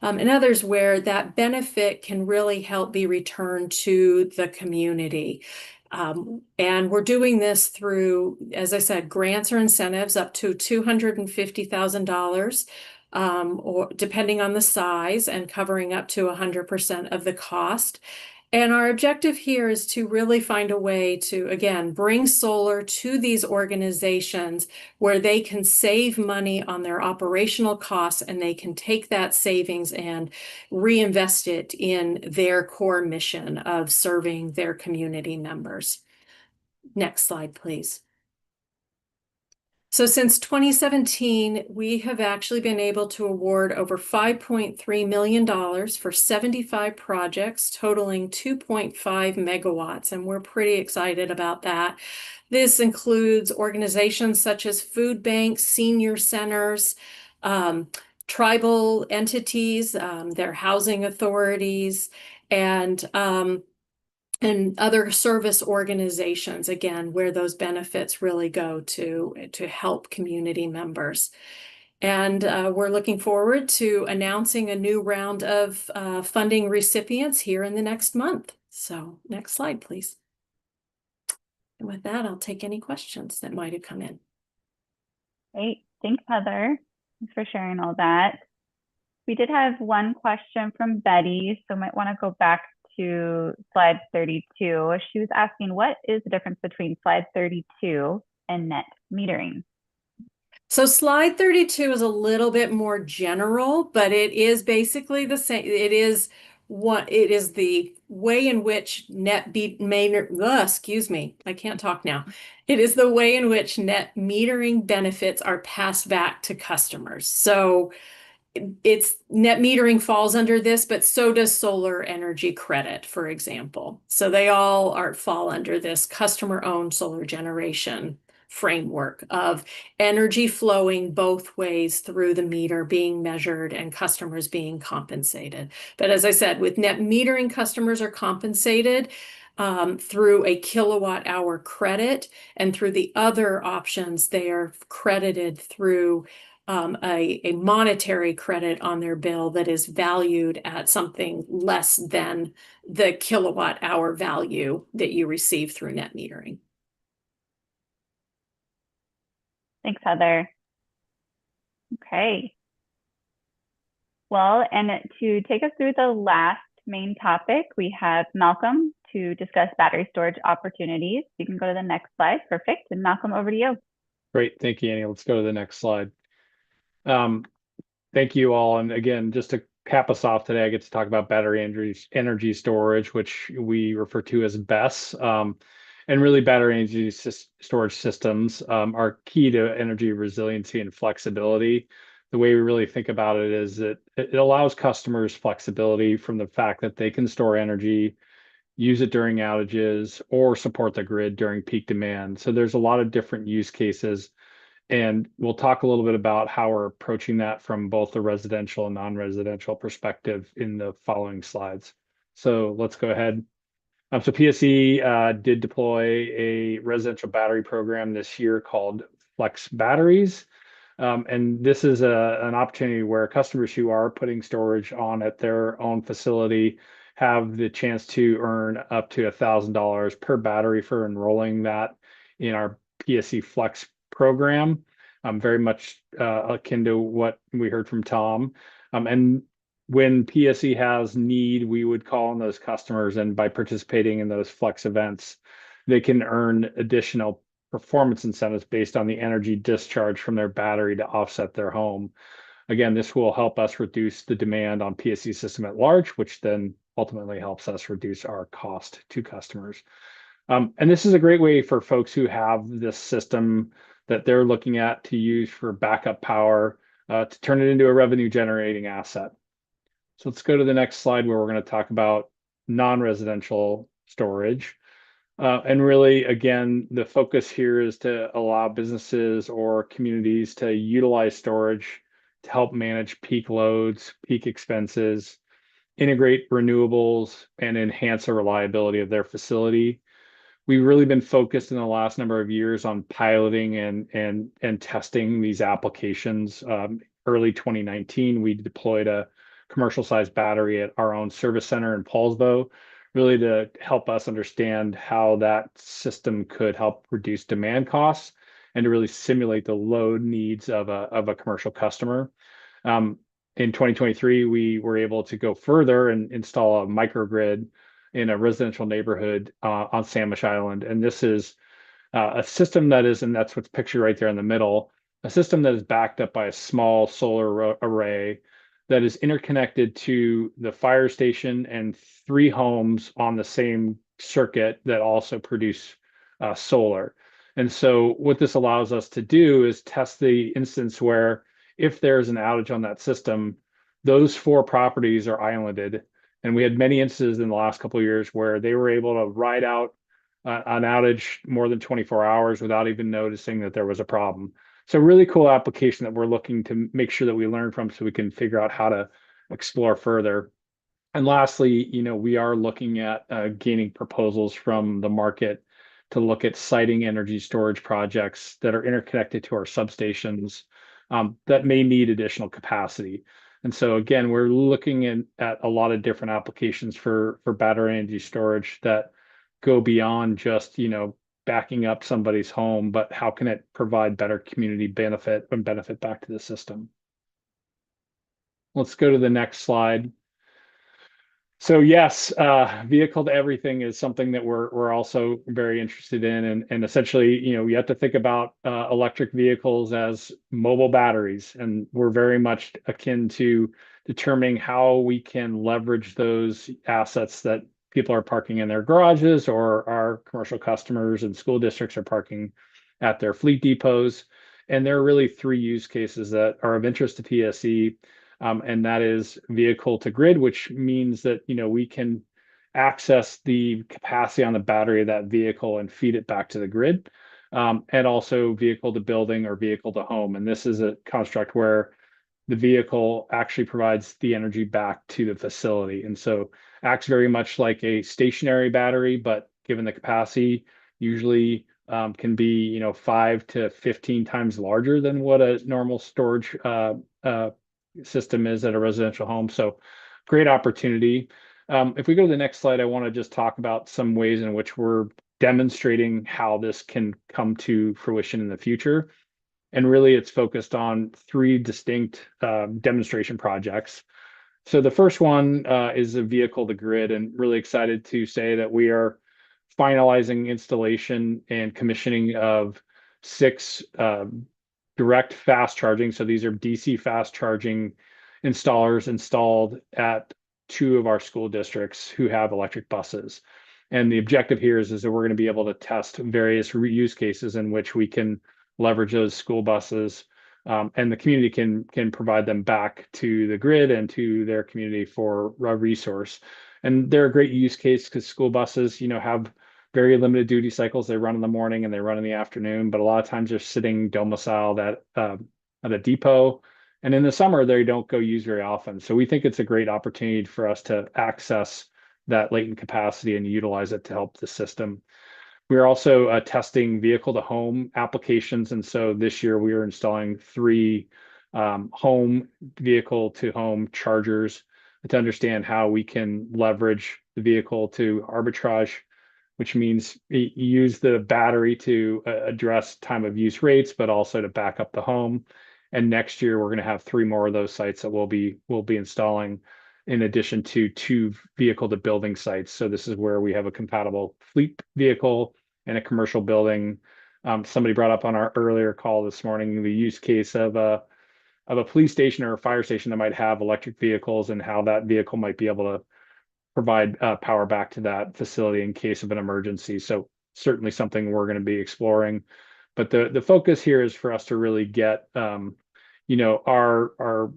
and others where that benefit can really help be returned to the community. And we're doing this through, as I said, grants or incentives up to $250,000. Or depending on the size, and covering up to 100% of the cost. And our objective here is to really find a way to, again, bring solar to these organizations where they can save money on their operational costs, and they can take that savings and reinvest it in their core mission of serving their community members. Next slide, please. So since 2017, we have actually been able to award over $5.3 million for 75 projects totaling 2.5 megawatts, and we're pretty excited about that. This includes organizations such as food banks, senior centers, tribal entities, their housing authorities, and other service organizations, again, where those benefits really go to help community members. And we're looking forward to announcing a new round of funding recipients here in the next month. So next slide, please. And with that, I'll take any questions that might have come in. Great. Thanks, Heather. Thanks for sharing all that. We did have one question from Betty, so might want to go back to slide 32. She was asking, what is the difference between slide 32 and net metering? So slide 32 is a little bit more general, but it is basically the same. It is the way in which excuse me, I can't talk now. It is the way in which net metering benefits are passed back to customers. So it's net metering falls under this, but so does solar energy credit, for example. So they all fall under this customer-owned solar generation framework of energy flowing both ways through the meter, being measured, and customers being compensated. But as I said, with net metering, customers are compensated through a kilowatt hour credit, and through the other options, they are credited through a monetary credit on their bill that is valued at something less than the kilowatt hour value that you receive through net metering. Thanks, Heather. Okay. Well, and to take us through the last main topic, we have Malcolm to discuss battery storage opportunities. You can go to the next slide. Perfect. And Malcolm, over to you. Great. Thank you, Annie. Let's go to the next slide. Thank you all. And again, just to cap us off today, I get to talk about battery energy storage, which we refer to as BESS. And really, battery energy storage systems are key to energy resiliency and flexibility. The way we really think about it is that it allows customers flexibility from the fact that they can store energy, use it during outages, or support the grid during peak demand. So there's a lot of different use cases. And we'll talk a little bit about how we're approaching that from both the residential and non-residential perspective in the following slides. So let's go ahead. So PSE did deploy a residential battery program this year called Flex Batteries. And this is an opportunity where customers who are putting storage on at their own facility have the chance to earn up to $1,000 per battery for enrolling that in our PSE Flex program, very much akin to what we heard from Tom. And when PSE has need, we would call on those customers, and by participating in those flex events, they can earn additional performance incentives based on the energy discharge from their battery to offset their home. Again, this will help us reduce the demand on PSE system at large, which then ultimately helps us reduce our cost to customers. And this is a great way for folks who have this system that they're looking at to use for backup power to turn it into a revenue generating asset. So let's go to the next slide where we're going to talk about non-residential storage. And really, again, the focus here is to allow businesses or communities to utilize storage to help manage peak loads, peak expenses, integrate renewables, and enhance the reliability of their facility. We've really been focused in the last number of years on piloting and testing these applications. Early 2019, we deployed a commercial sized battery at our own service center in Paulsbo, really to help us understand how that system could help reduce demand costs and to really simulate the load needs of a commercial customer. In 2023, we were able to go further and install a microgrid in a residential neighborhood on Sandwich Island. And this is a system that is, and that's what's pictured right there in the middle, a system that is backed up by a small solar array that is interconnected to the fire station and 3 homes on the same circuit that also produce solar. And so what this allows us to do is test the instance where if there's an outage on that system, those 4 properties are islanded. And we had many instances in the last couple of years where they were able to ride out an outage more than 24 hours without even noticing that there was a problem. So really cool application that we're looking to make sure that we learn from so we can figure out how to explore further. And lastly, we are looking at gaining proposals from the market to look at siting energy storage projects that are interconnected to our substations that may need additional capacity. And so again, we're looking at a lot of different applications for battery energy storage that go beyond just, backing up somebody's home, but how can it provide better community benefit and benefit back to the system? Let's go to the next slide. So yes, vehicle to everything is something that we're also very interested in, and essentially, you have to think about electric vehicles as mobile batteries, and we're very much akin to determining how we can leverage those assets that people are parking in their garages or our commercial customers and school districts are parking at their fleet depots. And there are really 3 use cases that are of interest to PSE. And that is vehicle to grid, which means that we can access the capacity on the battery of that vehicle and feed it back to the grid, and also vehicle to building or vehicle to home. And this is a construct where the vehicle actually provides the energy back to the facility, and so acts very much like a stationary battery, but given the capacity, usually can be 5 to 15 times larger than what a normal storage system is at a residential home. So great opportunity. If we go to the next slide, I want to just talk about some ways in which we're demonstrating how this can come to fruition in the future. And really it's focused on 3 distinct demonstration projects. So the first one is a vehicle to grid, and really excited to say that we are finalizing installation and commissioning of 6 direct fast charging. So these are DC fast charging installers installed at 2 of our school districts who have electric buses. And the objective here is that we're going to be able to test various use cases in which we can leverage those school buses, and the community can provide them back to the grid and to their community for a resource. And they're a great use case because school buses, have very limited duty cycles. They run in the morning and they run in the afternoon, but a lot of times they're sitting domiciled at a depot. And in the summer, they don't go use very often. So we think it's a great opportunity for us to access that latent capacity and utilize it to help the system. We're also testing vehicle to home applications. And so this year we are installing 3 home vehicle to home chargers to understand how we can leverage the vehicle to arbitrage, which means use the battery to address time of use rates, but also to back up the home. And next year, we're going to have 3 more of those sites that we'll be installing in addition to 2 vehicle to building sites. So this is where we have a compatible fleet vehicle in a commercial building. Somebody brought up on our earlier call this morning the use case of a police station or a fire station that might have electric vehicles and how that vehicle might be able to provide power back to that facility in case of an emergency. So certainly something we're going to be exploring. But the focus here is for us to really get our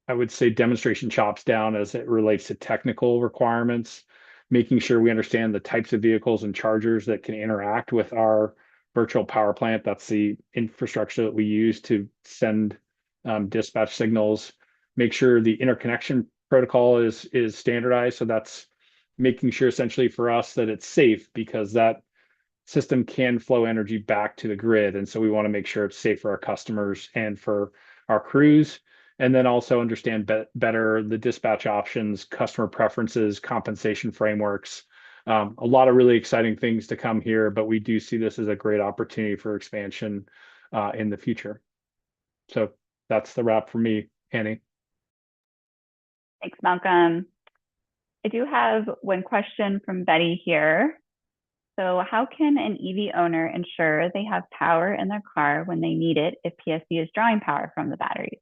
I would say demonstration chops down as it relates to technical requirements, making sure we understand the types of vehicles and chargers that can interact with our virtual power plant. That's the infrastructure that we use to send dispatch signals. Make sure the interconnection protocol is standardized. So that's making sure essentially for us that it's safe, because that system can flow energy back to the grid. And so we want to make sure it's safe for our customers and for our crews. And then also understand better the dispatch options, customer preferences, compensation frameworks. A lot of really exciting things to come here, but we do see this as a great opportunity for expansion in the future. So that's the wrap for me, Annie. Thanks, Malcolm. I do have one question from Betty here. So how can an EV owner ensure they have power in their car when they need it if PSE is drawing power from the batteries?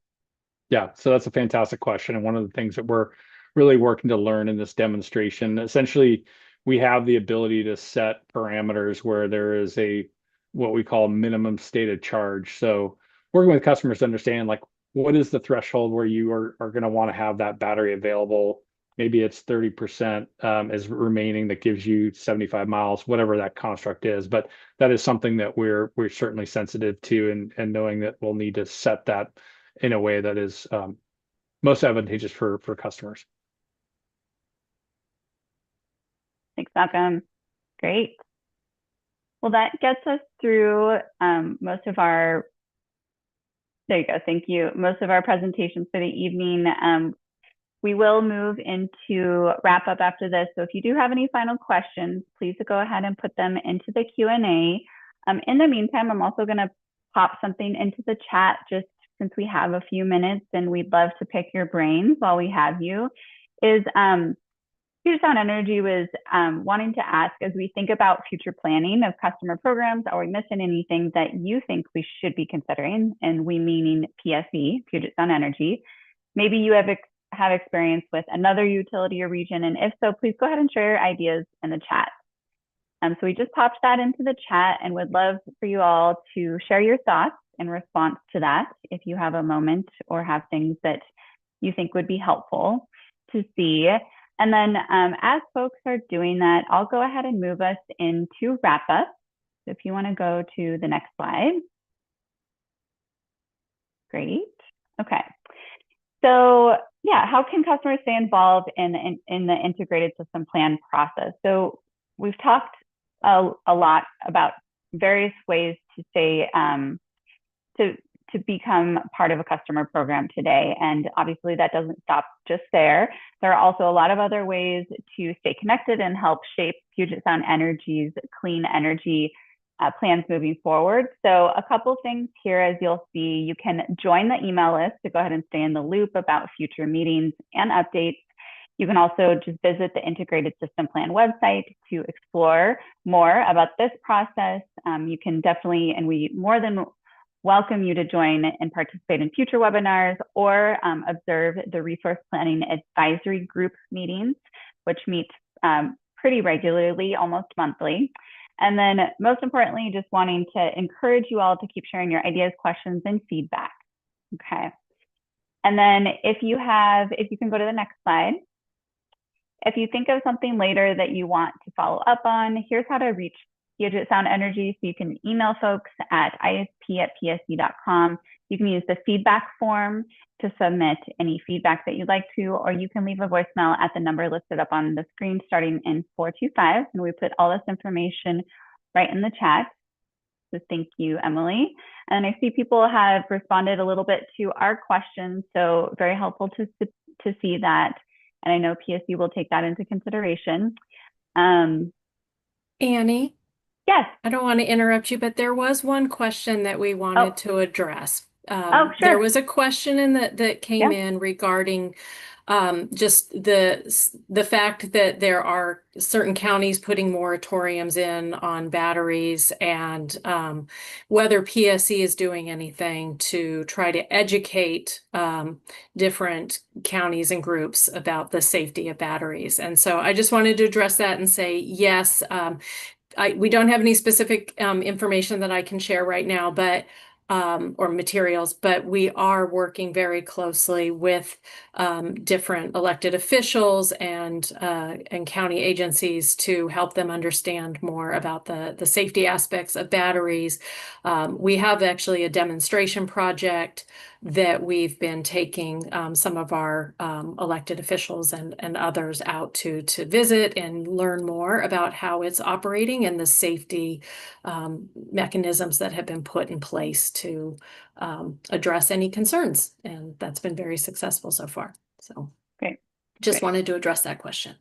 Yeah, so that's a fantastic question. And one of the things that we're really working to learn in this demonstration, essentially, we have the ability to set parameters where there is what we call minimum stated charge. So working with customers to understand, like, what is the threshold where you are going to want to have that battery available? Maybe it's 30% is remaining that gives you 75 miles, whatever that construct is. But that is something that we're certainly sensitive to, and knowing that we'll need to set that in a way that is most advantageous for customers. Thanks, Malcolm. Great. Well, that gets us through most of our, there you go, thank you, most of our presentations for the evening. We will move into wrap up after this. So if you do have any final questions, please go ahead and put them into the Q&A. In the meantime, I'm also going to pop something into the chat just since we have a few minutes, and we'd love to pick your brains while we have you. Is Puget Sound Energy was wanting to ask, as we think about future planning of customer programs, are we missing anything that you think we should be considering? And we meaning PSE, Puget Sound Energy. Maybe you have experience with another utility or region, and if so, please go ahead and share your ideas in the chat. So we just popped that into the chat and would love for you all to share your thoughts in response to that, if you have a moment or have things that you think would be helpful to see. And then as folks are doing that, I'll go ahead and move us into wrap up. So if you want to go to the next slide. Great. Okay. So yeah, how can customers stay involved in the integrated system plan process? So we've talked a lot about various ways to stay to become part of a customer program today. And obviously that doesn't stop just there. There are also a lot of other ways to stay connected and help shape Puget Sound Energy's clean energy plans moving forward. So a couple things here, as you'll see, you can join the email list to go ahead and stay in the loop about future meetings and updates. You can also just visit the Integrated System Plan website to explore more about this process. You can definitely, and we more than welcome you to join and participate in future webinars or observe the Resource Planning Advisory Group meetings, which meet pretty regularly, almost monthly. And then most importantly, just wanting to encourage you all to keep sharing your ideas, questions, and feedback. Okay. And then if you can go to the next slide. If you think of something later that you want to follow up on, here's how to reach Puget Sound Energy. So you can email folks at isp@pse.com. You can use the feedback form to submit any feedback that you'd like to, or you can leave a voicemail at the number listed up on the screen starting in 425. And we put all this information right in the chat. So thank you, Emily. And I see people have responded a little bit to our questions. So very helpful to see that. And I know PSE will take that into consideration. Annie? Yes. I don't want to interrupt you, but there was one question that we wanted to address. Sure. There was a question that came in regarding just the fact that there are certain counties putting moratoriums in on batteries, and whether PSE is doing anything to try to educate different counties and groups about the safety of batteries. And so I just wanted to address that and say, yes, we don't have any specific information that I can share right now, but or materials, but we are working very closely with different elected officials and county agencies to help them understand more about the safety aspects of batteries. We have actually a demonstration project that we've been taking some of our elected officials and others out to visit and learn more about how it's operating and the safety mechanisms that have been put in place to address any concerns. And that's been very successful so far. So Great. Just Great. wanted to address that question.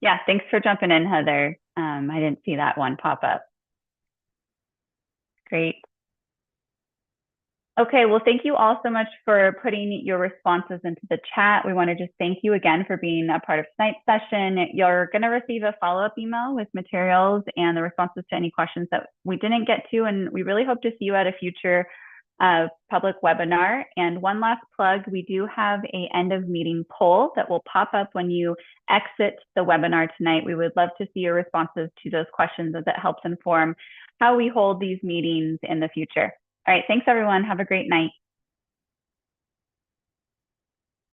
Yeah, thanks for jumping in, Heather. I didn't see that one pop up. Great. Okay, well, thank you all so much for putting your responses into the chat. We want to just thank you again for being a part of tonight's session. You're going to receive a follow-up email with materials and the responses to any questions that we didn't get to, and we really hope to see you at a future public webinar. And one last plug, we do have a end of meeting poll that will pop up when you exit the webinar tonight. We would love to see your responses to those questions, as it helps inform how we hold these meetings in the future. All right, thanks everyone. Have a great night.